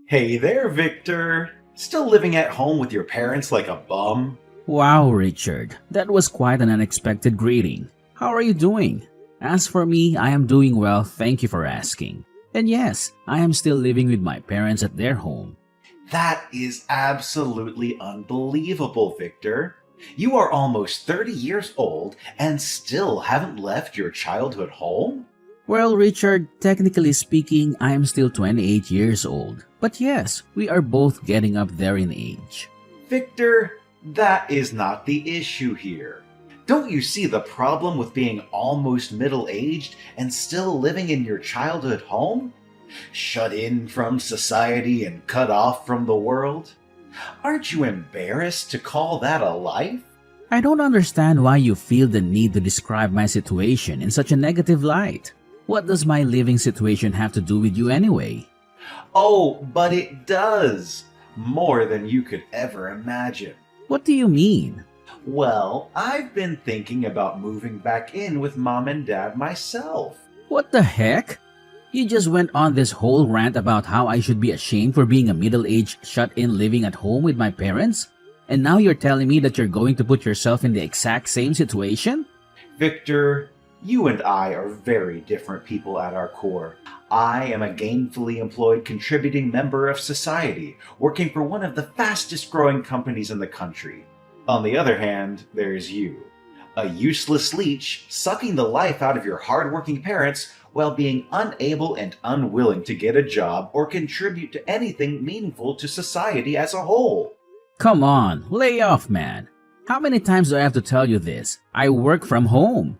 Hey there, Victor. Still living at home with your parents like a bum? Wow, Richard, that was quite an unexpected greeting. How are you doing? As for me, I am doing well, thank you for asking. And yes, I am still living with my parents at their home. That is absolutely unbelievable, Victor. You are almost 30 years old and still haven't left your childhood home? Well, Richard, technically speaking, I am still 28 years old. But yes, we are both getting up there in age. Victor, that is not the issue here. Don't you see the problem with being almost middle aged and still living in your childhood home? Shut in from society and cut off from the world? Aren't you embarrassed to call that a life? I don't understand why you feel the need to describe my situation in such a negative light. What does my living situation have to do with you anyway? Oh, but it does! More than you could ever imagine. What do you mean? Well, I've been thinking about moving back in with Mom and Dad myself. What the heck? You just went on this whole rant about how I should be ashamed for being a middle-aged shut-in living at home with my parents? And now you're telling me that you're going to put yourself in the exact same situation? Victor, you and I are very different people at our core. I am a gainfully employed contributing member of society, working for one of the fastest growing companies in the country. On the other hand, there's you, a useless leech sucking the life out of your hardworking parents while being unable and unwilling to get a job or contribute to anything meaningful to society as a whole. Come on, lay off, man. How many times do I have to tell you this? I work from home.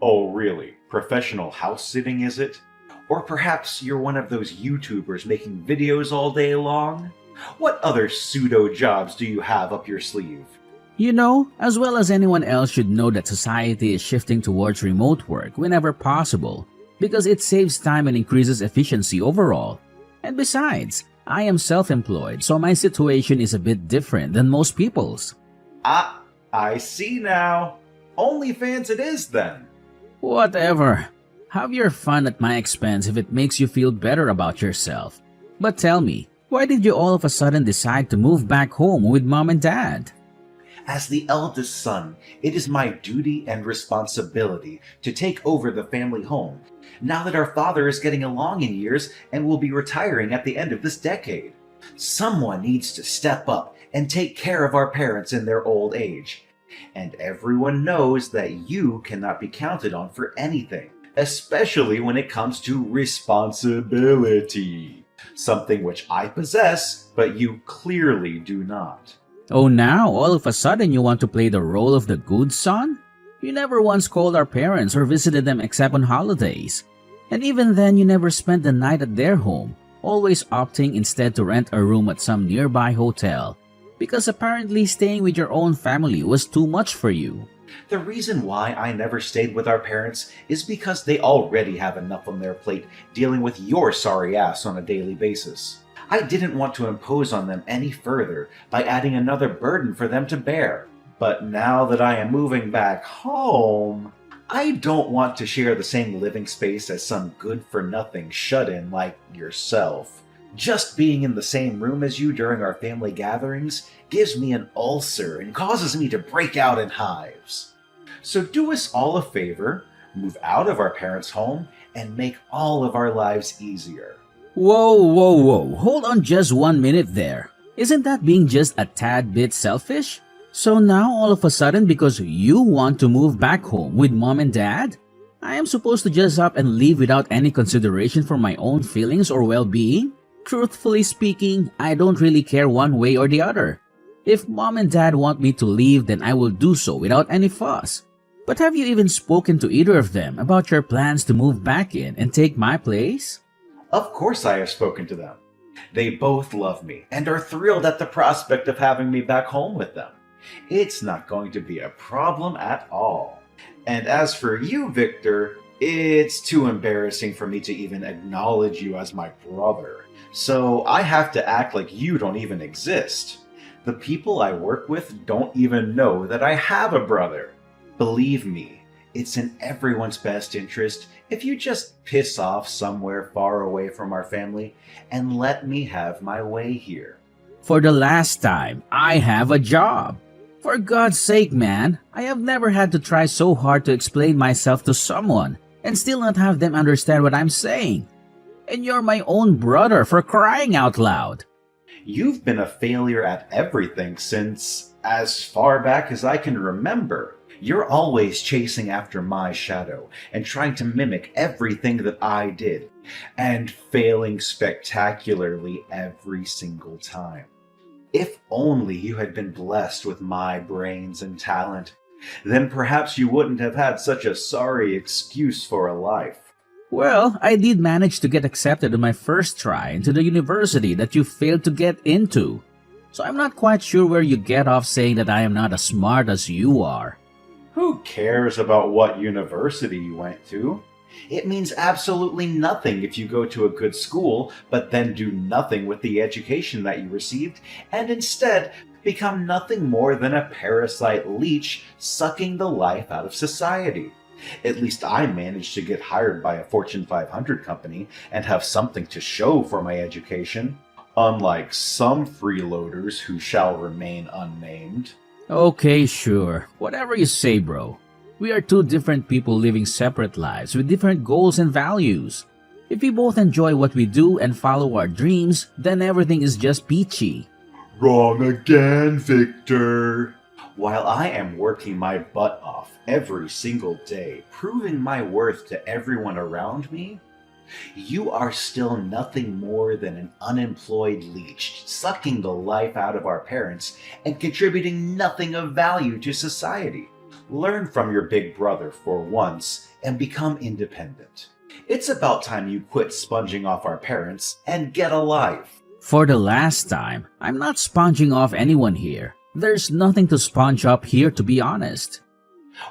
Oh, really? Professional house sitting, is it? Or perhaps you're one of those YouTubers making videos all day long? What other pseudo jobs do you have up your sleeve? You know, as well as anyone else should know that society is shifting towards remote work whenever possible because it saves time and increases efficiency overall. And besides, I am self-employed, so my situation is a bit different than most people's. Ah, I see now. OnlyFans it is then. Whatever. Have your fun at my expense if it makes you feel better about yourself. But tell me, why did you all of a sudden decide to move back home with Mom and Dad? As the eldest son, it is my duty and responsibility to take over the family home, now that our father is getting along in years and will be retiring at the end of this decade. Someone needs to step up and take care of our parents in their old age. And everyone knows that you cannot be counted on for anything, especially when it comes to responsibility, something which I possess, but you clearly do not. Oh, now all of a sudden you want to play the role of the good son? You never once called our parents or visited them except on holidays. And even then you never spent the night at their home, always opting instead to rent a room at some nearby hotel, because apparently staying with your own family was too much for you. The reason why I never stayed with our parents is because they already have enough on their plate dealing with your sorry ass on a daily basis. I didn't want to impose on them any further by adding another burden for them to bear. But now that I am moving back home, I don't want to share the same living space as some good-for-nothing shut-in like yourself. Just being in the same room as you during our family gatherings gives me an ulcer and causes me to break out in hives. So do us all a favor, move out of our parents' home, and make all of our lives easier. Whoa, hold on just 1 minute there. Isn't that being just a tad bit selfish? So now all of a sudden because you want to move back home with Mom and Dad, I am supposed to just up and leave without any consideration for my own feelings or well-being? Truthfully speaking, I don't really care one way or the other. If Mom and Dad want me to leave, then I will do so without any fuss. But have you even spoken to either of them about your plans to move back in and take my place? Of course I have spoken to them. They both love me and are thrilled at the prospect of having me back home with them. It's not going to be a problem at all. And as for you, Victor, it's too embarrassing for me to even acknowledge you as my brother. So I have to act like you don't even exist. The people I work with don't even know that I have a brother. Believe me, It's in everyone's best interest if you just piss off somewhere far away from our family and let me have my way here. For the last time, I have a job. For God's sake, man, I have never had to try so hard to explain myself to someone and still not have them understand what I'm saying. And you're my own brother, for crying out loud. You've been a failure at everything since as far back as I can remember. You're always chasing after my shadow and trying to mimic everything that I did, and failing spectacularly every single time. If only you had been blessed with my brains and talent, then perhaps you wouldn't have had such a sorry excuse for a life. Well, I did manage to get accepted on my first try into the university that you failed to get into. So I'm not quite sure where you get off saying that I am not as smart as you are. Who cares about what university you went to? It means absolutely nothing if you go to a good school, but then do nothing with the education that you received, and instead become nothing more than a parasite leech sucking the life out of society. At least I managed to get hired by a Fortune 500 company and have something to show for my education, unlike some freeloaders who shall remain unnamed. Okay, sure. Whatever you say, bro. We are two different people living separate lives with different goals and values. If we both enjoy what we do and follow our dreams, then everything is just peachy. Wrong again, Victor. While I am working my butt off every single day, proving my worth to everyone around me, you are still nothing more than an unemployed leech, sucking the life out of our parents and contributing nothing of value to society. Learn from your big brother for once and become independent. It's about time you quit sponging off our parents and get a life. For the last time, I'm not sponging off anyone here. There's nothing to sponge up here, to be honest.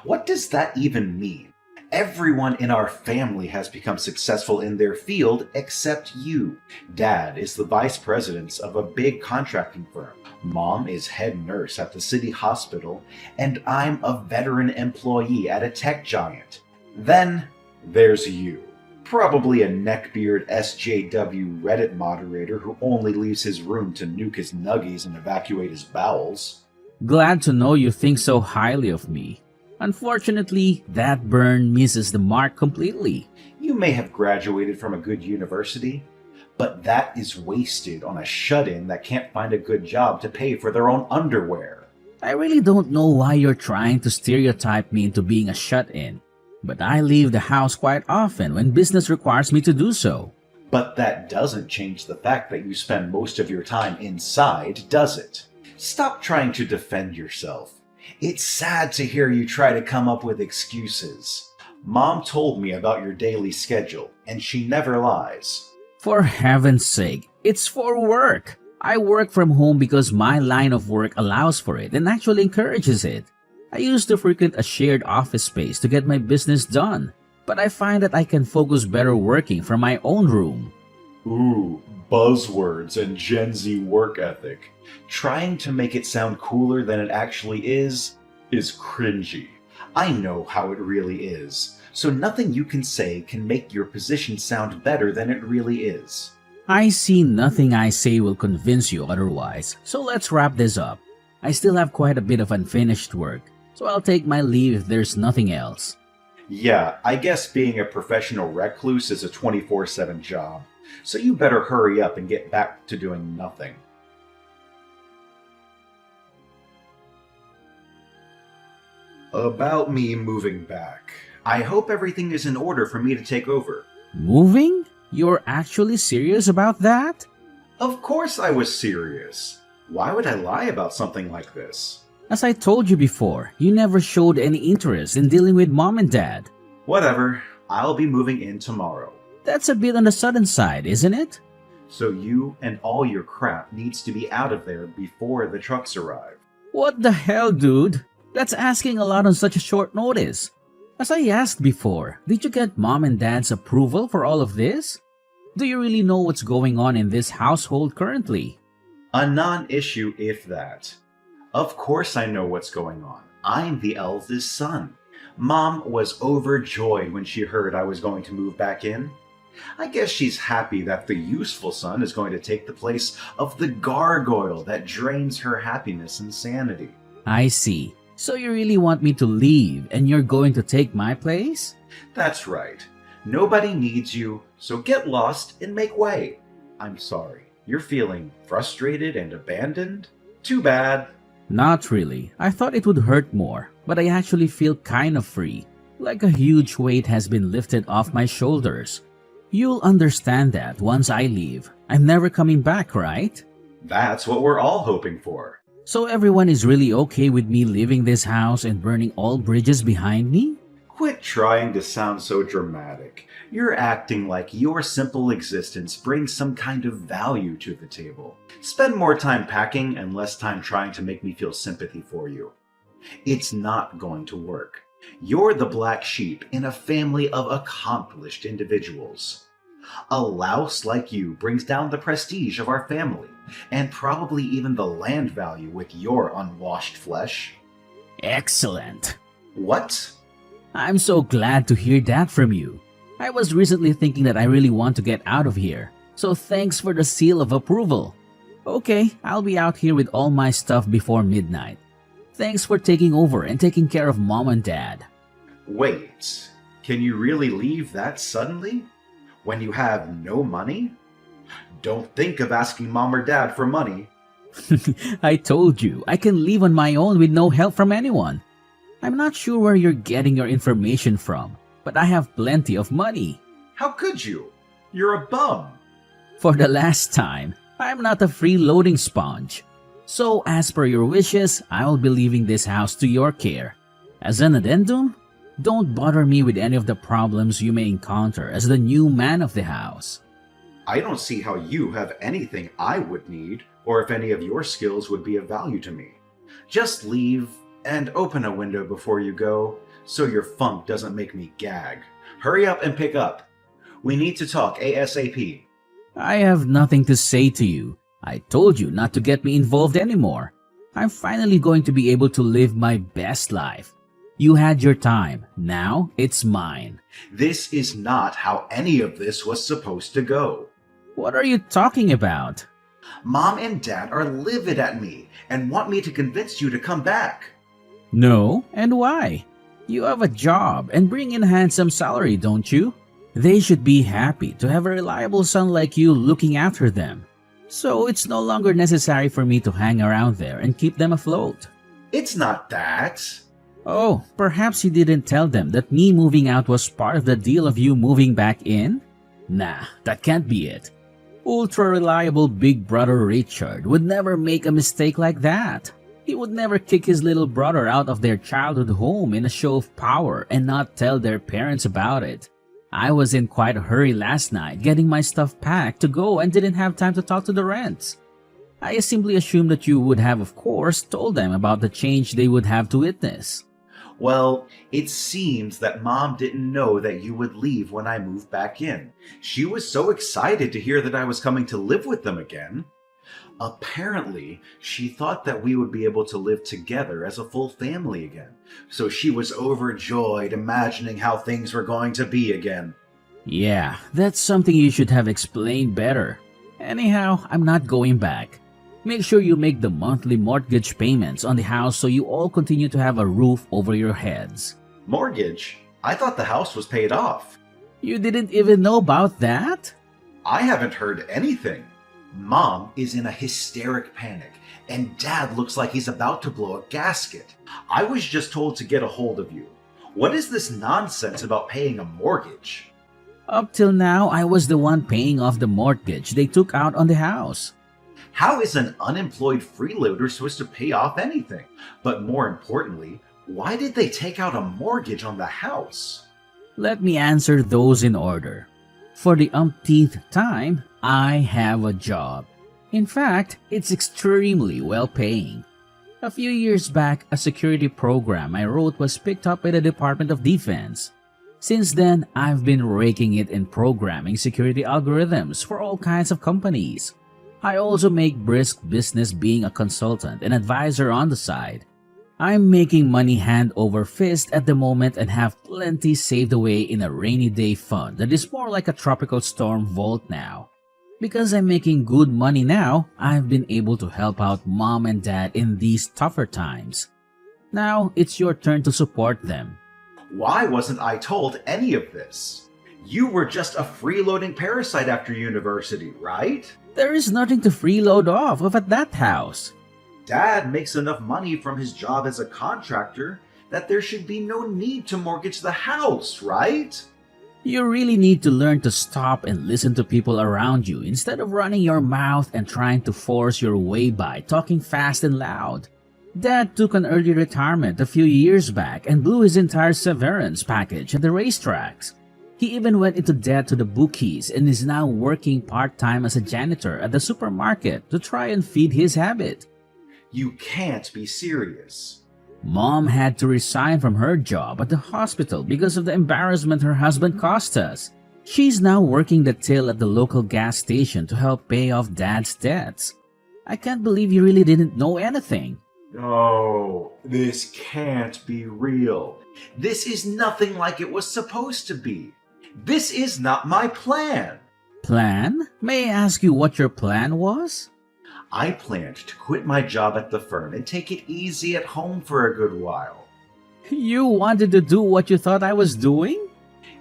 What does that even mean? Everyone in our family has become successful in their field except you. Dad is the vice president of a big contracting firm. Mom is head nurse at the city hospital, and I'm a veteran employee at a tech giant. Then there's you. Probably a neckbeard SJW Reddit moderator who only leaves his room to nuke his nuggies and evacuate his bowels. Glad to know you think so highly of me. Unfortunately, that burn misses the mark completely. You may have graduated from a good university, but that is wasted on a shut-in that can't find a good job to pay for their own underwear. I really don't know why you're trying to stereotype me into being a shut-in, but I leave the house quite often when business requires me to do so. But that doesn't change the fact that you spend most of your time inside, does it? Stop trying to defend yourself. It's sad to hear you try to come up with excuses. Mom told me about your daily schedule, and she never lies. For heaven's sake, it's for work. I work from home because my line of work allows for it and actually encourages it. I used to frequent a shared office space to get my business done, but I find that I can focus better working from my own room. Ooh, buzzwords and Gen Z work ethic. Trying to make it sound cooler than it actually is cringy. I know how it really is, so nothing you can say can make your position sound better than it really is. I see nothing I say will convince you otherwise, so let's wrap this up. I still have quite a bit of unfinished work, so I'll take my leave if there's nothing else. Yeah, I guess being a professional recluse is a 24/7 job, so you better hurry up and get back to doing nothing. About me moving back. I hope everything is in order for me to take over. Moving? You're actually serious about that? Of course I was serious. Why would I lie about something like this? As I told you before, you never showed any interest in dealing with mom and dad. Whatever, I'll be moving in tomorrow. That's a bit on the sudden side, isn't it? So you and all your crap needs to be out of there before the trucks arrive. What the hell, dude? That's asking a lot on such a short notice. As I asked before, did you get mom and dad's approval for all of this? Do you really know what's going on in this household currently? A non-issue if that. Of course I know what's going on. I'm the eldest son. Mom was overjoyed when she heard I was going to move back in. I guess she's happy that the useful son is going to take the place of the gargoyle that drains her happiness and sanity. I see. So you really want me to leave and you're going to take my place? That's right. Nobody needs you, so get lost and make way. I'm sorry. You're feeling frustrated and abandoned? Too bad. Not really. I thought it would hurt more, but I actually feel kind of free. Like a huge weight has been lifted off my shoulders. You'll understand that once I leave. I'm never coming back, right? That's what we're all hoping for. So everyone is really okay with me leaving this house and burning all bridges behind me? Quit trying to sound so dramatic. You're acting like your simple existence brings some kind of value to the table. Spend more time packing and less time trying to make me feel sympathy for you. It's not going to work. You're the black sheep in a family of accomplished individuals. A louse like you brings down the prestige of our family, and probably even the land value with your unwashed flesh. Excellent. What? I'm so glad to hear that from you. I was recently thinking that I really want to get out of here, so thanks for the seal of approval. Okay, I'll be out here with all my stuff before midnight. Thanks for taking over and taking care of Mom and Dad. Wait, can you really leave that suddenly? When you have no money? Don't think of asking Mom or Dad for money. I told you, I can leave on my own with no help from anyone. I'm not sure where you're getting your information from, but I have plenty of money. How could you? You're a bum. For the last time, I'm not a freeloading sponge. So as per your wishes, I'll be leaving this house to your care. As an addendum, don't bother me with any of the problems you may encounter as the new man of the house. I don't see how you have anything I would need, or if any of your skills would be of value to me. Just leave and open a window before you go, so your funk doesn't make me gag. Hurry up and pick up. We need to talk ASAP. I have nothing to say to you. I told you not to get me involved anymore. I'm finally going to be able to live my best life. You had your time. Now it's mine. This is not how any of this was supposed to go. What are you talking about? Mom and Dad are livid at me and want me to convince you to come back. No, and why? You have a job and bring in a handsome salary, don't you? They should be happy to have a reliable son like you looking after them. So it's no longer necessary for me to hang around there and keep them afloat. It's not that. Oh, perhaps you didn't tell them that me moving out was part of the deal of you moving back in? Nah, that can't be it. Ultra-reliable big brother Richard would never make a mistake like that. He would never kick his little brother out of their childhood home in a show of power and not tell their parents about it. I was in quite a hurry last night getting my stuff packed to go and didn't have time to talk to the rents. I simply assumed that you would have, of course, told them about the change they would have to witness. Well, it seems that Mom didn't know that you would leave when I moved back in. She was so excited to hear that I was coming to live with them again. Apparently, she thought that we would be able to live together as a full family again. So she was overjoyed imagining how things were going to be again. Yeah, that's something you should have explained better. Anyhow, I'm not going back. Make sure you make the monthly mortgage payments on the house so you all continue to have a roof over your heads. Mortgage? I thought the house was paid off. You didn't even know about that? I haven't heard anything. Mom is in a hysteric panic, and Dad looks like he's about to blow a gasket. I was just told to get a hold of you. What is this nonsense about paying a mortgage? Up till now, I was the one paying off the mortgage they took out on the house. How is an unemployed freeloader supposed to pay off anything? But more importantly, why did they take out a mortgage on the house? Let me answer those in order. For the umpteenth time, I have a job. In fact, it's extremely well paying. A few years back, a security program I wrote was picked up by the Department of Defense. Since then, I've been raking it in programming security algorithms for all kinds of companies. I also make brisk business being a consultant and advisor on the side. I'm making money hand over fist at the moment and have plenty saved away in a rainy day fund that is more like a tropical storm vault now. Because I'm making good money now, I've been able to help out mom and dad in these tougher times. Now, it's your turn to support them. Why wasn't I told any of this? You were just a freeloading parasite after university, right? There is nothing to freeload off of at that house. Dad makes enough money from his job as a contractor that there should be no need to mortgage the house, right? You really need to learn to stop and listen to people around you instead of running your mouth and trying to force your way by talking fast and loud. Dad took an early retirement a few years back and blew his entire severance package at the racetracks. He even went into debt to the bookies and is now working part-time as a janitor at the supermarket to try and feed his habit. You can't be serious. Mom had to resign from her job at the hospital because of the embarrassment her husband caused us. She's now working the till at the local gas station to help pay off Dad's debts. I can't believe you really didn't know anything. No, this can't be real. This is nothing like it was supposed to be. This is not my plan. Plan? May I ask you what your plan was? I planned to quit my job at the firm and take it easy at home for a good while. You wanted to do what you thought I was doing?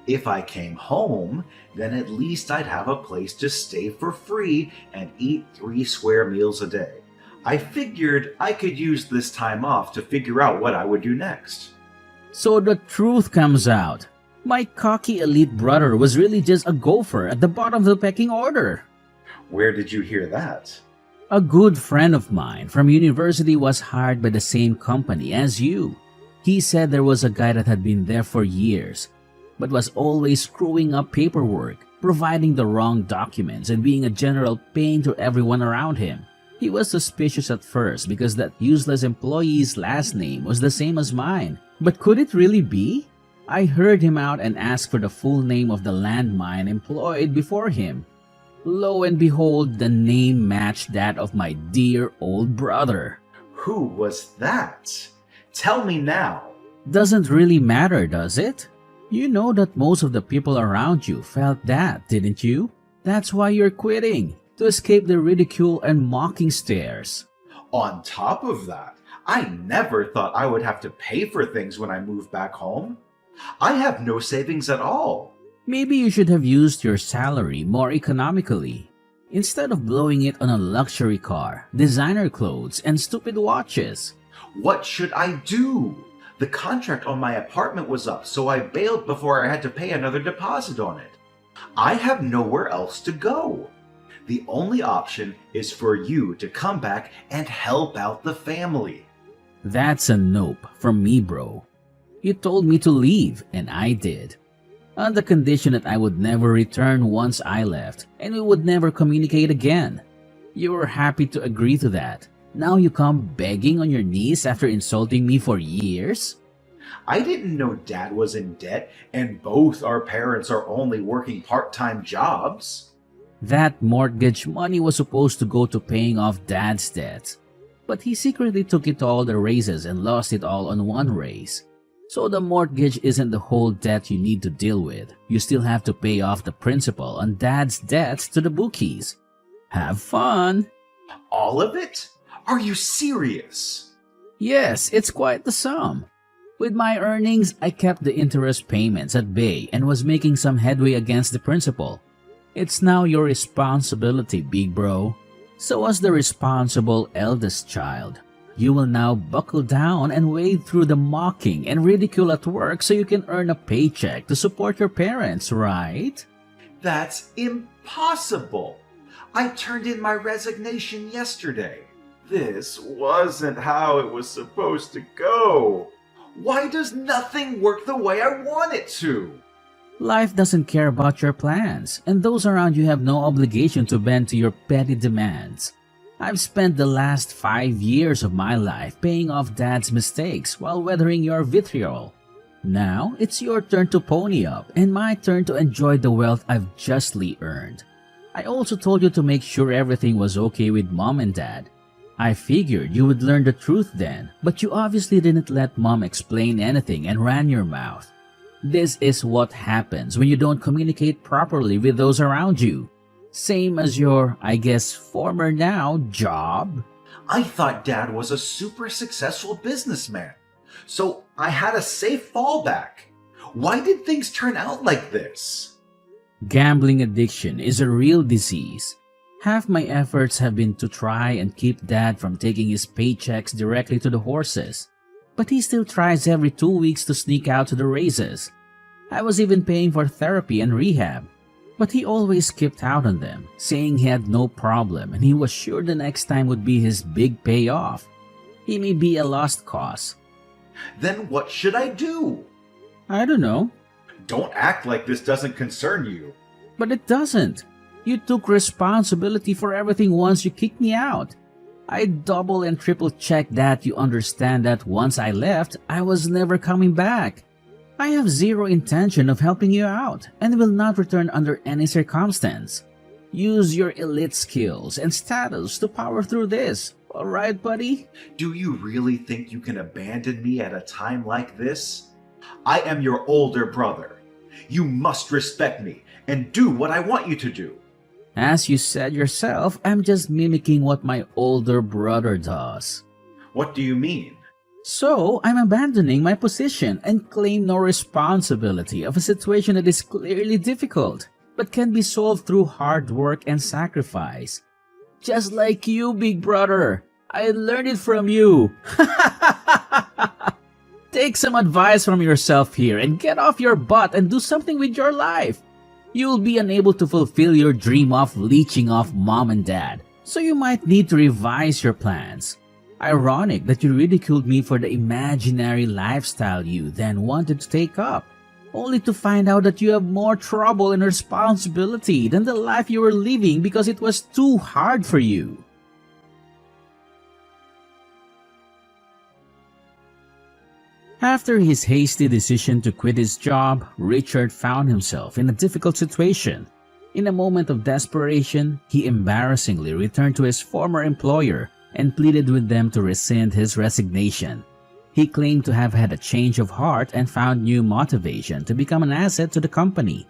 If I came home, then at least I'd have a place to stay for free and eat 3 square meals a day. I figured I could use this time off to figure out what I would do next. So the truth comes out. My cocky elite brother was really just a gopher at the bottom of the pecking order. Where did you hear that? A good friend of mine from university was hired by the same company as you. He said there was a guy that had been there for years, but was always screwing up paperwork, providing the wrong documents, and being a general pain to everyone around him. He was suspicious at first because that useless employee's last name was the same as mine. But could it really be? I heard him out and asked for the full name of the landmine employed before him. Lo and behold, the name matched that of my dear old brother. Who was that? Tell me now. Doesn't really matter, does it? You know that most of the people around you felt that, didn't you? That's why you're quitting, to escape the ridicule and mocking stares. On top of that, I never thought I would have to pay for things when I moved back home. I have no savings at all. Maybe you should have used your salary more economically, instead of blowing it on a luxury car, designer clothes, and stupid watches. What should I do? The contract on my apartment was up, so I bailed before I had to pay another deposit on it. I have nowhere else to go. The only option is for you to come back and help out the family. That's a nope from me, bro. You told me to leave, and I did. On the condition that I would never return once I left, and we would never communicate again. You were happy to agree to that. Now you come begging on your knees after insulting me for years? I didn't know Dad was in debt, and both our parents are only working part-time jobs. That mortgage money was supposed to go to paying off Dad's debts, but he secretly took it to all the races and lost it all on one race. So the mortgage isn't the whole debt you need to deal with. You still have to pay off the principal on Dad's debts to the bookies. Have fun! All of it? Are you serious? Yes, it's quite the sum. With my earnings, I kept the interest payments at bay and was making some headway against the principal. It's now your responsibility, big bro. So as the responsible eldest child, you will now buckle down and wade through the mocking and ridicule at work so you can earn a paycheck to support your parents, right? That's impossible. I turned in my resignation yesterday. This wasn't how it was supposed to go. Why does nothing work the way I want it to? Life doesn't care about your plans, and those around you have no obligation to bend to your petty demands. I've spent the last 5 years of my life paying off Dad's mistakes while weathering your vitriol. Now, it's your turn to pony up and my turn to enjoy the wealth I've justly earned. I also told you to make sure everything was okay with Mom and Dad. I figured you would learn the truth then, but you obviously didn't let mom explain anything and ran your mouth. This is what happens when you don't communicate properly with those around you. Same as your, I guess, former now job. I thought Dad was a super successful businessman, so I had a safe fallback. Why did things turn out like this? Gambling addiction is a real disease. Half my efforts have been to try and keep Dad from taking his paychecks directly to the horses. But he still tries every 2 weeks to sneak out to the races. I was even paying for therapy and rehab. But he always skipped out on them, saying he had no problem and he was sure the next time would be his big payoff. He may be a lost cause. Then what should I do? I don't know. Don't act like this doesn't concern you. But it doesn't. You took responsibility for everything once you kicked me out. I double and triple checked that you understand that once I left, I was never coming back. I have zero intention of helping you out and will not return under any circumstance. Use your elite skills and status to power through this. Alright, buddy? Do you really think you can abandon me at a time like this? I am your older brother. You must respect me and do what I want you to do. As you said yourself, I'm just mimicking what my older brother does. What do you mean? So, I'm abandoning my position and claim no responsibility of a situation that is clearly difficult, but can be solved through hard work and sacrifice. Just like you, big brother. I learned it from you. Take some advice from yourself here and get off your butt and do something with your life. You'll be unable to fulfill your dream of leeching off mom and dad, so you might need to revise your plans. Ironic that you ridiculed me for the imaginary lifestyle you then wanted to take up, only to find out that you have more trouble and responsibility than the life you were living because it was too hard for you. After his hasty decision to quit his job, Richard found himself in a difficult situation. In a moment of desperation, he embarrassingly returned to his former employer and pleaded with them to rescind his resignation. He claimed to have had a change of heart and found new motivation to become an asset to the company.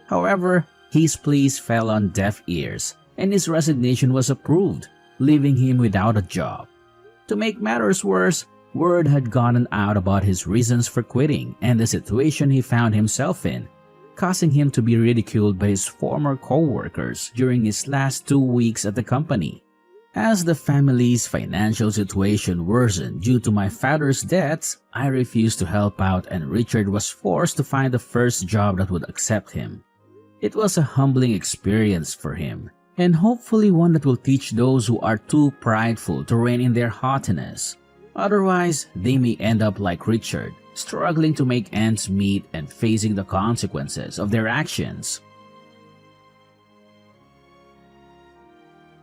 However, his pleas fell on deaf ears, and his resignation was approved, leaving him without a job. To make matters worse, word had gotten out about his reasons for quitting and the situation he found himself in, causing him to be ridiculed by his former co-workers during his last 2 weeks at the company. As the family's financial situation worsened due to my father's debts, I refused to help out and Richard was forced to find the first job that would accept him. It was a humbling experience for him, and hopefully one that will teach those who are too prideful to rein in their haughtiness. Otherwise, they may end up like Richard, struggling to make ends meet and facing the consequences of their actions.